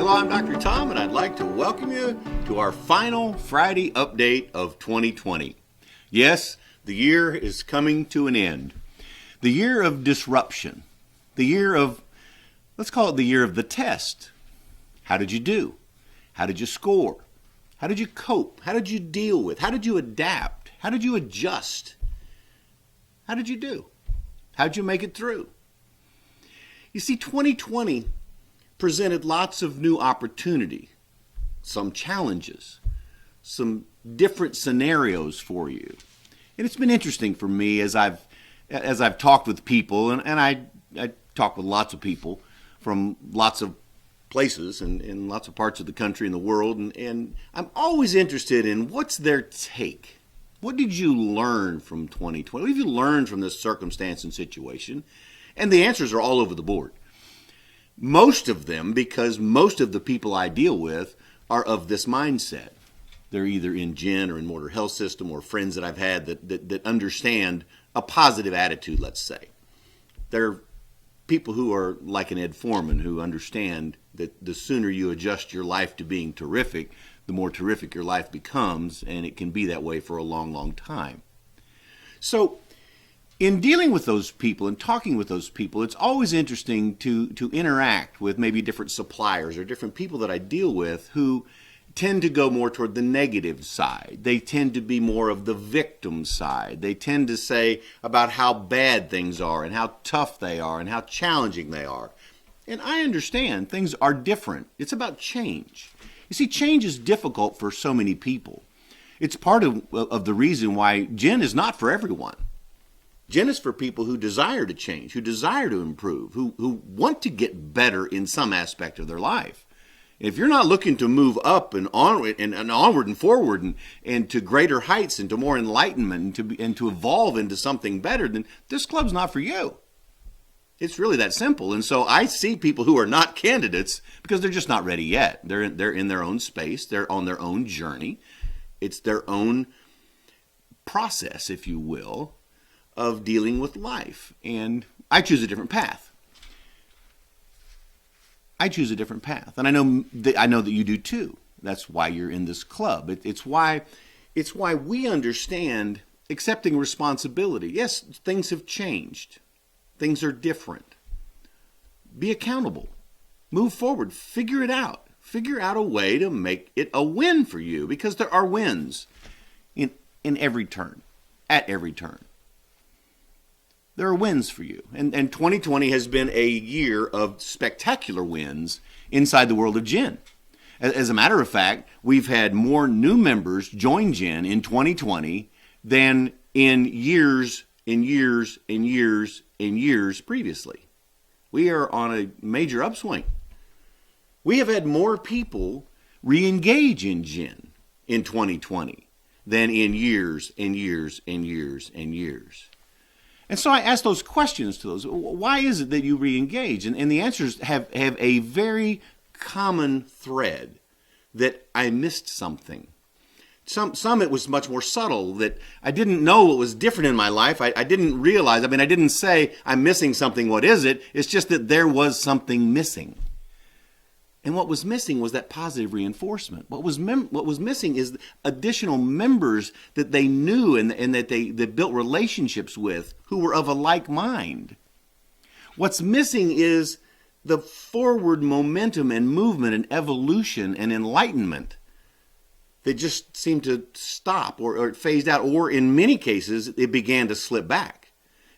Hello, I'm Dr. Tom, and I'd like to welcome you to our final Friday update of 2020. Yes, the year is coming to an end. The year of disruption. The year of, let's call it the year of the test. How did you do? How did you score? How did you cope? How did you deal with? How did you adapt? How did you adjust? How did you do? How did you make it through? You see, 2020 presented lots of new opportunity, some challenges, some different scenarios for you. And it's been interesting for me as I've talked with people, and I talk with lots of people from lots of places and in lots of parts of the country and the world, and I'm always interested in what's their take. What did you learn from 2020? What have you learned from this circumstance and situation? And the answers are all over the board. Most of them, because most of the people I deal with are of this mindset. They're either in Gen or in Mortar Health System, or friends that I've had that understand a positive attitude, let's say. They're people who are like an Ed Foreman, who understand that the sooner you adjust your life to being terrific, the more terrific your life becomes, and it can be that way for a long, long time. So, in dealing with those people and talking with those people, it's always interesting to interact with maybe different suppliers or different people that I deal with who tend to go more toward the negative side. They tend to be more of the victim side. They tend to say about how bad things are and how tough they are and how challenging they are. And I understand things are different. It's about change. You see, change is difficult for so many people. It's part of the reason why Gen is not for everyone. Gen is for people who desire to change, who desire to improve, who want to get better in some aspect of their life. If you're not looking to move up and onward and forward and to greater heights and to more enlightenment and to evolve into something better, then this club's not for you. It's really that simple. And so I see people who are not candidates because they're just not ready yet. They're in their own space. They're on their own journey. It's their own process, if you will, of dealing with life. And I choose a different path. And I know that you do too. That's why you're in this club. It's why we understand accepting responsibility. Yes, things have changed. Things are different. Be accountable. Move forward. Figure it out. Figure out a way to make it a win for you, because there are wins in every turn, at every turn. There are wins for you. And 2020 has been a year of spectacular wins inside the world of Gen. As a matter of fact, we've had more new members join Gen in 2020 than in years previously. We are on a major upswing. We have had more people re-engage in Gen in 2020 than in years. And so I asked those questions to those. Why is it that you re-engage? And the answers have a very common thread, that I missed something. Some it was much more subtle, that I didn't know what was different in my life. I didn't realize. I didn't say, I'm missing something. What is it? It's just that there was something missing. And what was missing was that positive reinforcement. What was missing is additional members that they knew and that they built relationships with who were of a like mind. What's missing is the forward momentum and movement and evolution and enlightenment that just seemed to stop or it phased out, or in many cases, it began to slip back.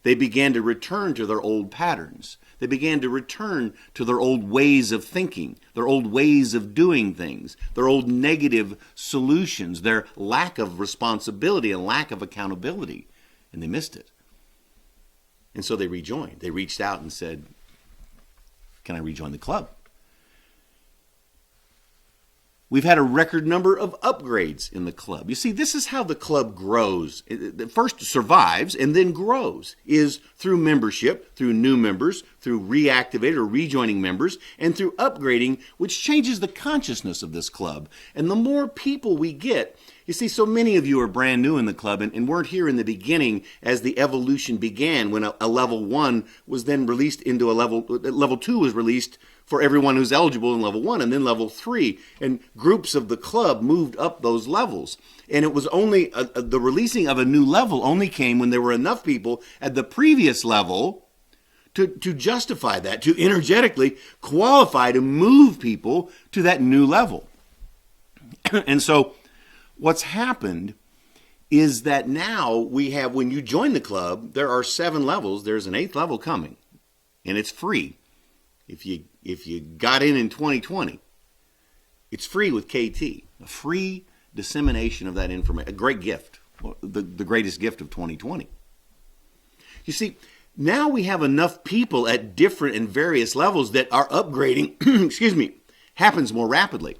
They began to return to their old patterns. They began to return to their old ways of thinking, their old ways of doing things, their old negative solutions, their lack of responsibility and lack of accountability. And they missed it. And so they rejoined. They reached out and said, can I rejoin the club? We've had a record number of upgrades in the club. You see, this is how the club grows. It first survives and then grows, is through membership, through new members, through reactivated or rejoining members, and through upgrading, which changes the consciousness of this club. And the more people we get, you see, so many of you are brand new in the club and weren't here in the beginning as the evolution began, when a level 1 was then released into a level 2 was released for everyone who's eligible in level 1, and then level 3, and groups of the club moved up those levels. And it was only the releasing of a new level only came when there were enough people at the previous level to justify that, to energetically qualify to move people to that new level. And so what's happened is that now we have, when you join the club, there are 7 levels. There's an 8th level coming, and it's free. If you got in 2020, it's free with KT, a free dissemination of that information, a great gift, the greatest gift of 2020. You see, now we have enough people at different and various levels that our upgrading, happens more rapidly.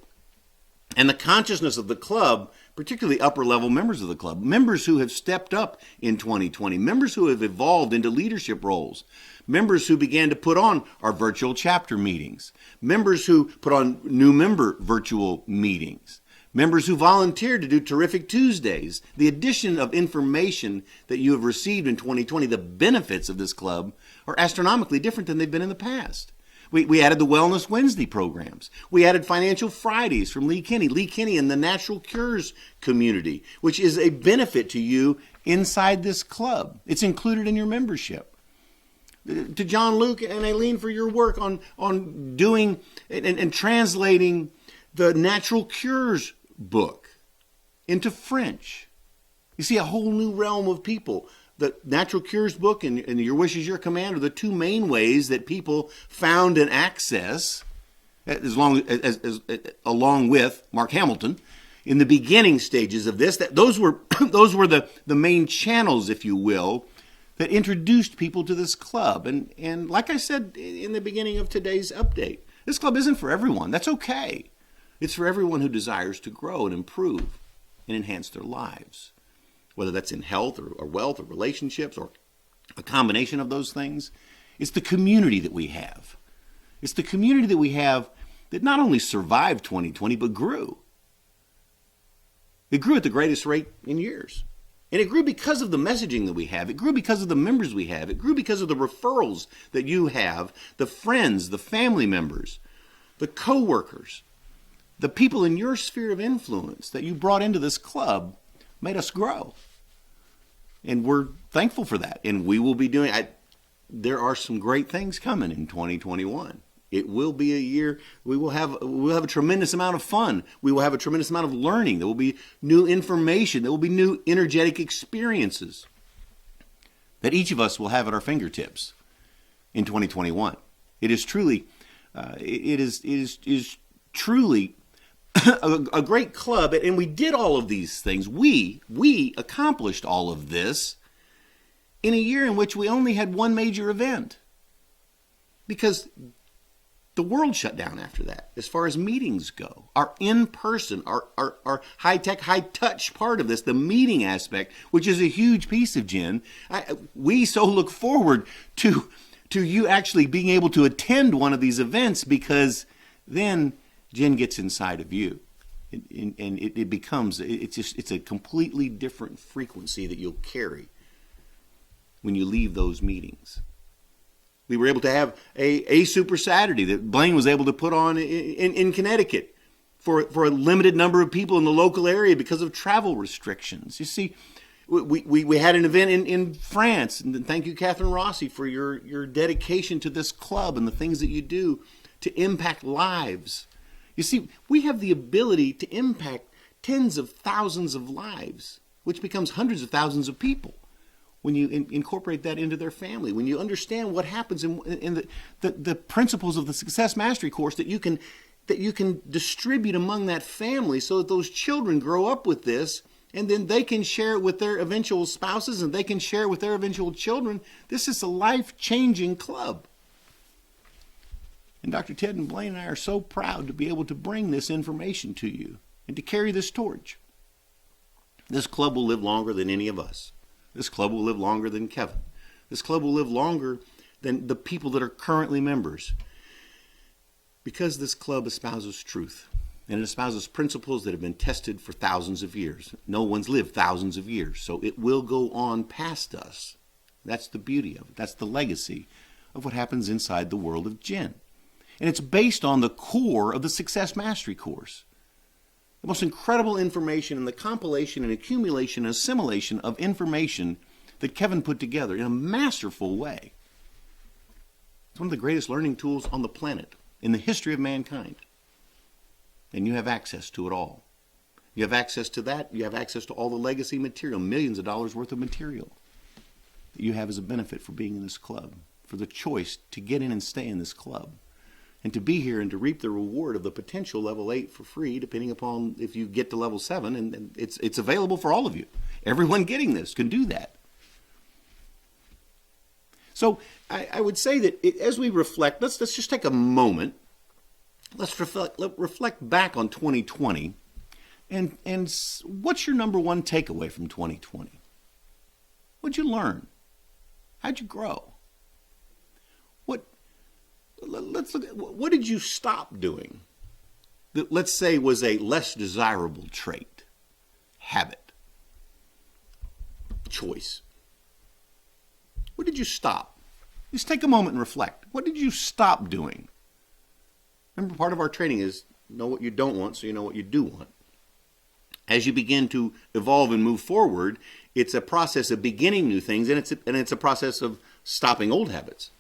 And the consciousness of the club, particularly upper level members of the club, members who have stepped up in 2020, members who have evolved into leadership roles, members who began to put on our virtual chapter meetings, members who put on new member virtual meetings, members who volunteered to do Terrific Tuesdays. The addition of information that you have received in 2020, the benefits of this club, are astronomically different than they've been in the past. We added the Wellness Wednesday programs. We added Financial Fridays from Lee Kinney and the Natural Cures community, which is a benefit to you inside this club. It's included in your membership. To John Luke and Aileen for your work on doing and translating the Natural Cures book into French. You see, a whole new realm of people. The Natural Cures book and Your Wish is Your Command are the 2 main ways that people found and access, along with Mark Hamilton, in the beginning stages of this. Those were the main channels, if you will, that introduced people to this club. And like I said in the beginning of today's update, this club isn't for everyone. That's okay. It's for everyone who desires to grow and improve and enhance their lives, whether that's in health or wealth or relationships or a combination of those things. It's the community that we have. It's the community that we have that not only survived 2020, but grew. It grew at the greatest rate in years. And it grew because of the messaging that we have. It grew because of the members we have. It grew because of the referrals that you have, the friends, the family members, the co-workers, the people in your sphere of influence that you brought into this club made us grow. And we're thankful for that. And we will be doing, there are some great things coming in 2021. It will be a year, we'll have a tremendous amount of fun. We will have a tremendous amount of learning. There will be new information. There will be new energetic experiences that each of us will have at our fingertips in 2021. It is truly, it is truly a great club. And we did all of these things. We accomplished all of this in a year in which we only had one major event, because the world shut down after that as far as meetings go. Our in-person, our high-tech, high-touch part of this, the meeting aspect, which is a huge piece of Jen. We so look forward to you actually being able to attend one of these events, because then Jen gets inside of you. And it becomes, it's a completely different frequency that you'll carry when you leave those meetings. We were able to have a Super Saturday that Blaine was able to put on in Connecticut for a limited number of people in the local area because of travel restrictions. You see, we had an event in France, and thank you, Catherine Rossi, for your dedication to this club and the things that you do to impact lives. You see, we have the ability to impact tens of thousands of lives, which becomes hundreds of thousands of people when you incorporate that into their family, when you understand what happens in the principles of the Success Mastery course that you can distribute among that family, so that those children grow up with this, and then they can share it with their eventual spouses, and they can share it with their eventual children. This is a life-changing club. And Dr. Ted and Blaine and I are so proud to be able to bring this information to you and to carry this torch. This club will live longer than any of us. This club will live longer than Kevin. This club will live longer than the people that are currently members. Because this club espouses truth, and it espouses principles that have been tested for thousands of years. No one's lived thousands of years, so it will go on past us. That's the beauty of it. That's the legacy of what happens inside the world of Jen. And it's based on the core of the Success Mastery course. The most incredible information and the compilation and accumulation and assimilation of information that Kevin put together in a masterful way. It's one of the greatest learning tools on the planet in the history of mankind. And you have access to it all. You have access to that. You have access to all the legacy material, millions of dollars worth of material that you have as a benefit for being in this club, for the choice to get in and stay in this club, and to be here and to reap the reward of the potential level 8 for free, depending upon if you get to level 7. And it's available for all of you. Everyone getting this can do that. So I would say that as we reflect, let's just take a moment. Let's reflect back on 2020, and what's your number one takeaway from 2020? What'd you learn? How'd you grow? Let's look at what did you stop doing that, let's say, was a less desirable trait, habit, choice. What did you stop? Just take a moment and reflect. What did you stop doing? Remember, part of our training is know what you don't want so you know what you do want. As you begin to evolve and move forward, it's a process of beginning new things, and it's a process of stopping old habits.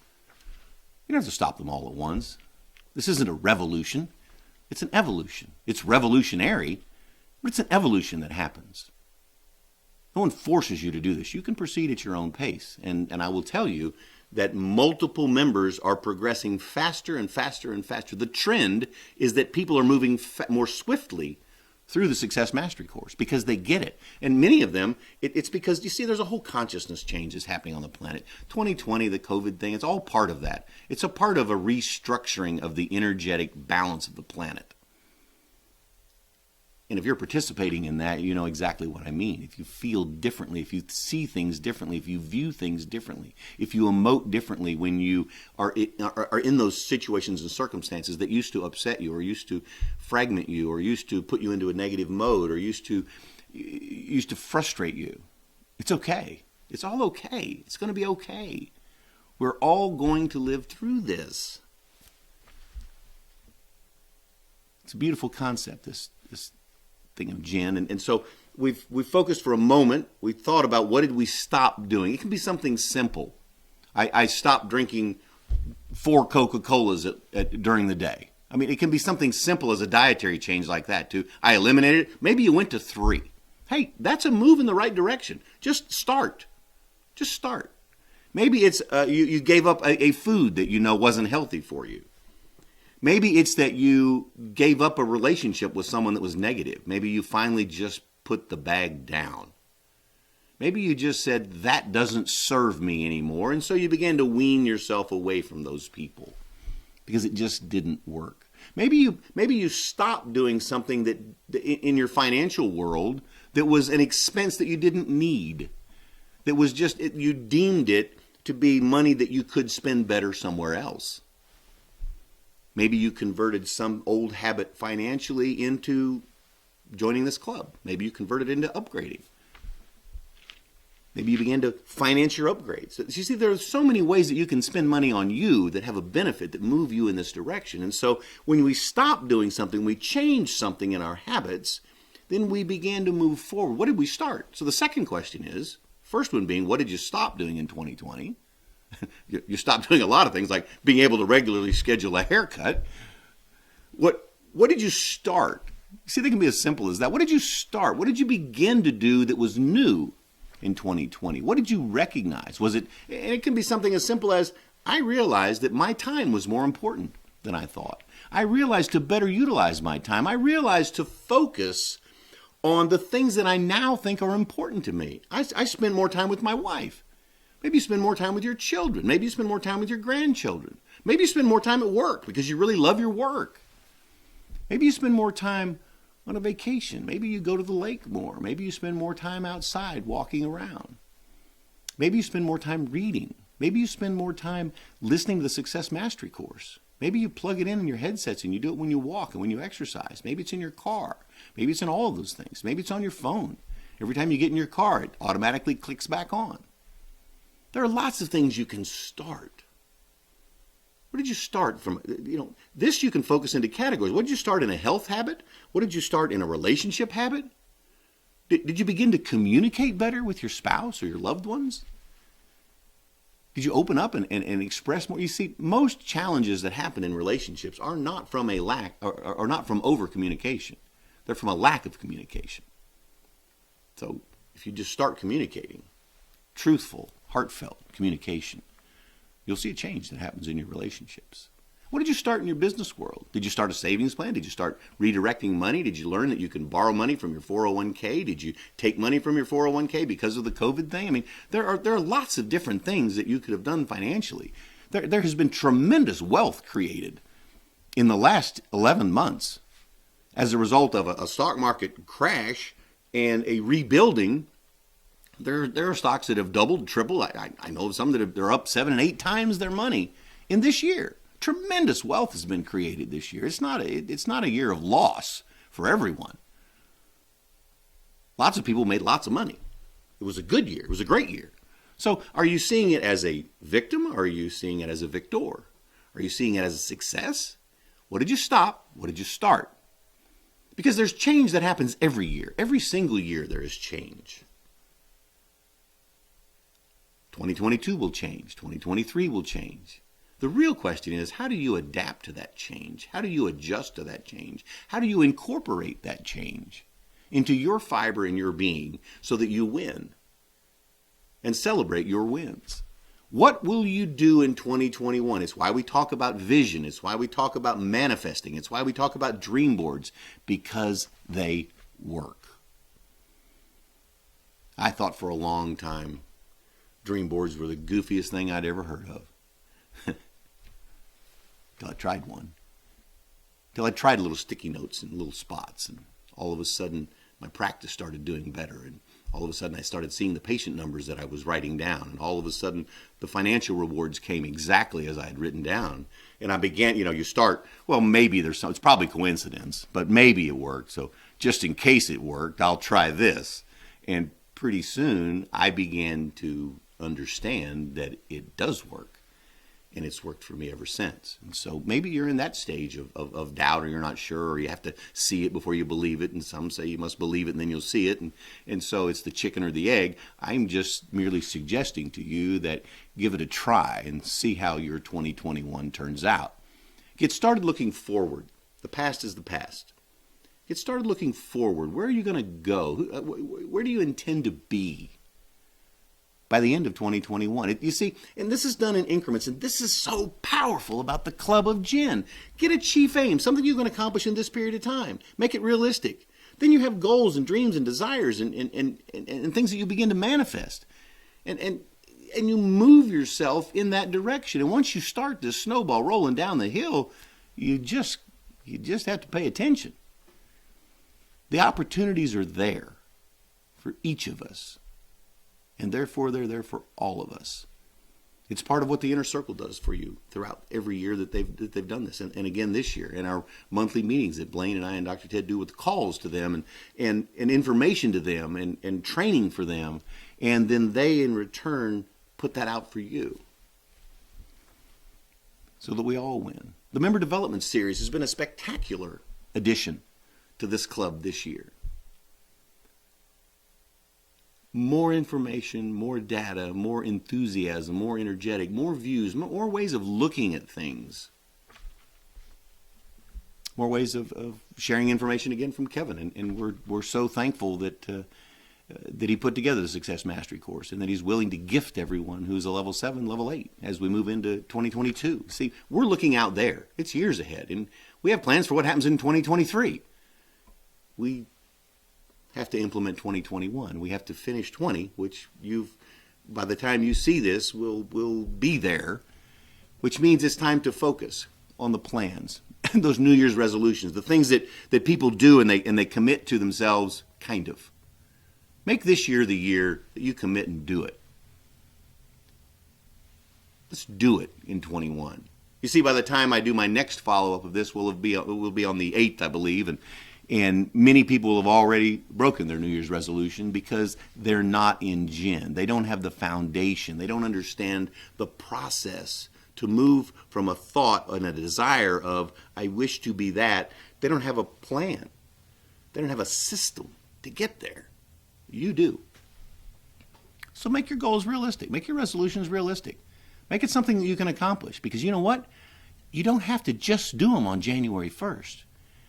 You don't have to stop them all at once. This isn't a revolution. It's an evolution. It's revolutionary, but it's an evolution that happens. No one forces you to do this. You can proceed at your own pace. And I will tell you that multiple members are progressing faster and faster and faster. The trend is that people are moving more swiftly through the Success Mastery course because they get it. And many of them, it's because, you see, there's a whole consciousness change that's happening on the planet. 2020, the COVID thing, it's all part of that. It's a part of a restructuring of the energetic balance of the planet. And if you're participating in that, you know exactly what I mean. If you feel differently, if you see things differently, if you view things differently, if you emote differently when you are in those situations and circumstances that used to upset you, or used to fragment you, or used to put you into a negative mode, or used to frustrate you, it's okay. It's all okay. It's going to be okay. We're all going to live through this. It's a beautiful concept, this thing of Jen. And so we've focused for a moment. We thought about what did we stop doing. It can be something simple. I stopped drinking 4 Coca-Colas during the day. I mean, it can be something simple as a dietary change like that too. I eliminated it. Maybe you went to 3. Hey, that's a move in the right direction. Just start. Just start. Maybe it's you gave up a food that you know wasn't healthy for you. Maybe it's that you gave up a relationship with someone that was negative. Maybe you finally just put the bag down. Maybe you just said, that doesn't serve me anymore, and so you began to wean yourself away from those people because it just didn't work. Maybe you stopped doing something that in your financial world that was an expense that you didn't need, that was just, you deemed it to be money that you could spend better somewhere else. Maybe you converted some old habit financially into joining this club. Maybe you converted it into upgrading. Maybe you began to finance your upgrades. So, you see, there are so many ways that you can spend money on you that have a benefit, that move you in this direction. And so when we stop doing something, we change something in our habits, then we began to move forward. What did we start? So the second question is, first one being, what did you stop doing in 2020? You stopped doing a lot of things, like being able to regularly schedule a haircut. What did you start? See, they can be as simple as that. What did you start? What did you begin to do that was new in 2020? What did you recognize? Was it, and it can be something as simple as, I realized that my time was more important than I thought. I realized to better utilize my time. I realized to focus on the things that I now think are important to me. I spend more time with my wife. Maybe you spend more time with your children. Maybe you spend more time with your grandchildren. Maybe you spend more time at work because you really love your work. Maybe you spend more time on a vacation. Maybe you go to the lake more. Maybe you spend more time outside walking around. Maybe you spend more time reading. Maybe you spend more time listening to the Success Mastery course. Maybe you plug it in your headsets and you do it when you walk and when you exercise. Maybe it's in your car. Maybe it's in all of those things. Maybe it's on your phone. Every time you get in your car, it automatically clicks back on. There are lots of things you can start. What did you start from? This you can focus into categories. What did you start in a health habit? What did you start in a relationship habit? Did you begin to communicate better with your spouse or your loved ones? Did you open up and express more? You see, most challenges that happen in relationships are not from a lack or not from over communication. They're from a lack of communication. So if you just start communicating, truthful, heartfelt communication, you'll see a change that happens in your relationships. What did you start in your business world? Did you start a savings plan? Did you start redirecting money? Did you learn that you can borrow money from your 401k? Did you take money from your 401k because of the COVID thing? I mean, there are lots of different things that you could have done financially. There has been tremendous wealth created in the last 11 months as a result of a stock market crash and a rebuilding. There are stocks that have doubled, tripled. I know some that they're up 7 and 8 times their money in this year. Tremendous wealth has been created this year. It's not a year of loss for everyone. Lots of people made lots of money. It was a good year. It was a great year. So are you seeing it as a victim or are you seeing it as a victor? Are you seeing it as a success? What did you stop? What did you start? Because there's change that happens every year. Every single year there is change. 2022 will change. 2023 will change. The real question is, how do you adapt to that change? How do you adjust to that change? How do you incorporate that change into your fiber and your being so that you win and celebrate your wins? What will you do in 2021? It's why we talk about vision. It's why we talk about manifesting. It's why we talk about dream boards, because they work. I thought for a long time dream boards were the goofiest thing I'd ever heard of. Till I tried one. Till I tried little sticky notes and little spots, and all of a sudden my practice started doing better, and all of a sudden I started seeing the patient numbers that I was writing down, and all of a sudden the financial rewards came exactly as I had written down. And I began, you start, well, maybe it's probably coincidence, but maybe it worked. So just in case it worked, I'll try this. And pretty soon I began to understand that it does work. And it's worked for me ever since. And so maybe you're in that stage of doubt, or you're not sure, or you have to see it before you believe it. And some say you must believe it and then you'll see it. And so it's the chicken or the egg. I'm just merely suggesting to you that give it a try and see how your 2021 turns out. Get started looking forward. The past is the past. Get started looking forward. Where are you going to go? Where do you intend to be by the end of 2021? You see, and this is done in increments, and this is so powerful about the Club of Gin. Get a chief aim, something you're going to accomplish in this period of time. Make it realistic. Then you have goals and dreams and desires and things that you begin to manifest. And you move yourself in that direction. And once you start this snowball rolling down the hill, you just have to pay attention. The opportunities are there for each of us. And therefore, they're there for all of us. It's part of what the Inner Circle does for you throughout every year that they've done this. And again this year, in our monthly meetings that Blaine and I and Dr. Ted do with calls to them and information to them and training for them. And then they, in return, put that out for you so that we all win. The Member Development Series has been a spectacular addition to this club this year. More information, more data, more enthusiasm, more energetic, more views, more ways of looking at things. More ways of sharing information again from Kevin. And we're so thankful that he put together the Success Mastery course and that he's willing to gift everyone who's a Level 7, Level 8 as we move into 2022. See, we're looking out there. It's years ahead. And we have plans for what happens in 2023. We have to implement 2021. We have to finish 20, which by the time you see this, will be there, which means it's time to focus on the plans, those New Year's resolutions, the things that people do and they commit to themselves, kind of. Make this year the year that you commit and do it. Let's do it in 21. You see, by the time I do my next follow-up of this, it will be on the 8th, I believe, and many people have already broken their New Year's resolution because they're not in Gen. They don't have the foundation. They don't understand the process to move from a thought and a desire of, I wish to be that. They don't have a plan. They don't have a system to get there. You do. So make your goals realistic. Make your resolutions realistic. Make it something that you can accomplish, because you know what? You don't have to just do them on January 1st.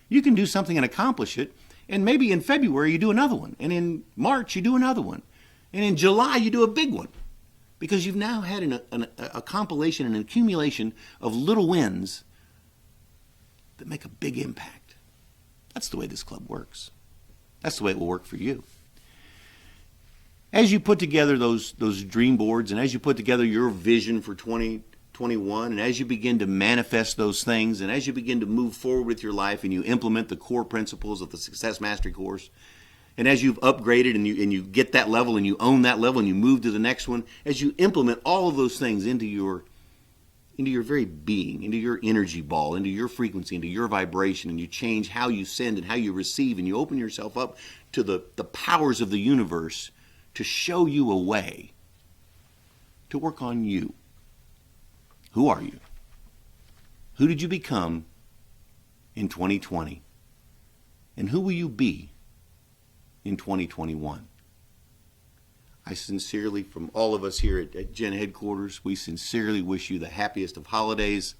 You can do something and accomplish it, and maybe in February you do another one, and in March you do another one, and in July you do a big one, because you've now had a compilation and an accumulation of little wins that make a big impact. That's the way this club works. That's the way it will work for you. As you put together those dream boards, and as you put together your vision for 2021, and as you begin to manifest those things, and as you begin to move forward with your life and you implement the core principles of the Success Mastery course, and as you've upgraded and you get that level and you own that level and you move to the next one, as you implement all of those things into your very being, into your energy ball, into your frequency, into your vibration, and you change how you send and how you receive, and you open yourself up to the powers of the universe to show you a way to work on you. Who are you? Who did you become in 2020? And who will you be in 2021? I sincerely, from all of us here at Gen Headquarters, we sincerely wish you the happiest of holidays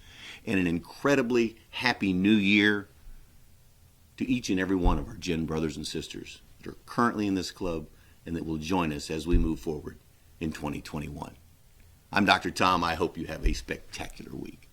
and an incredibly happy new year to each and every one of our Gen brothers and sisters that are currently in this club and that will join us as we move forward in 2021. I'm Dr. Tom. I hope you have a spectacular week.